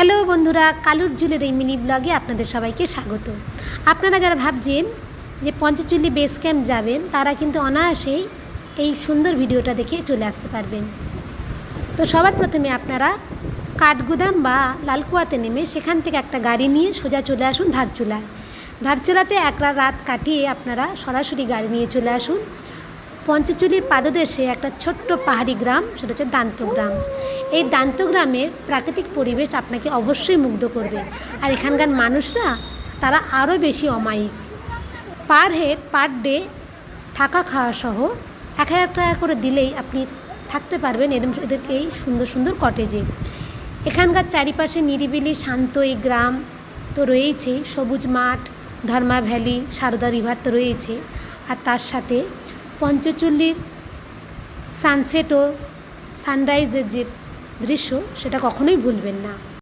Hello বন্ধুরা, কালুর ঝুলের এই mini ব্লগে আপনাদের সবাইকে স্বাগত। আপনারা যারা ভাবছেন যে পঞ্চচুল্লী বেস ক্যাম্প যাবেন, তারা কিন্তু অনায়াসেই এই সুন্দর ভিডিওটা দেখে চলে আসতে পারবেন। তো সবার প্রথমে আপনারা কাঠগুদাম বা লালকুয়াতে নেমে সেখান থেকে একটা গাড়ি নিয়ে সোজা চলে আসুন ধারচুলায়। ধারচুলাতে এক রাত কাটিয়ে আপনারা সরাসরি গাড়ি নিয়ে চলে আসুন পঞ্চচুল্লীর পাদদেশে একটা ছোট্ট পাহাড়ি গ্রাম, সেটা হচ্ছে দান্তগ্রাম। এই দান্তগ্রামের প্রাকৃতিক পরিবেশ আপনাকে অবশ্যই মুগ্ধ করবে। আর এখানকার মানুষরা তারা আরও বেশি অমায়িক। পার হেড পার ডে থাকা খাওয়া সহ 1000 টাকা করে দিলেই আপনি থাকতে পারবেন এদেরকে এই সুন্দর সুন্দর কটেজে। এখানকার চারিপাশে নিরিবিলি শান্ত এই গ্রাম তো রয়েছেই, সবুজ মাঠ, ধর্মা ভ্যালি, সারদা রিভার তো রয়েছে। আর তার সাথে পঞ্চচুল্লীর সানসেট ও সানরাইজের যে দৃশ্য, সেটা কখনোই ভুলবেন না।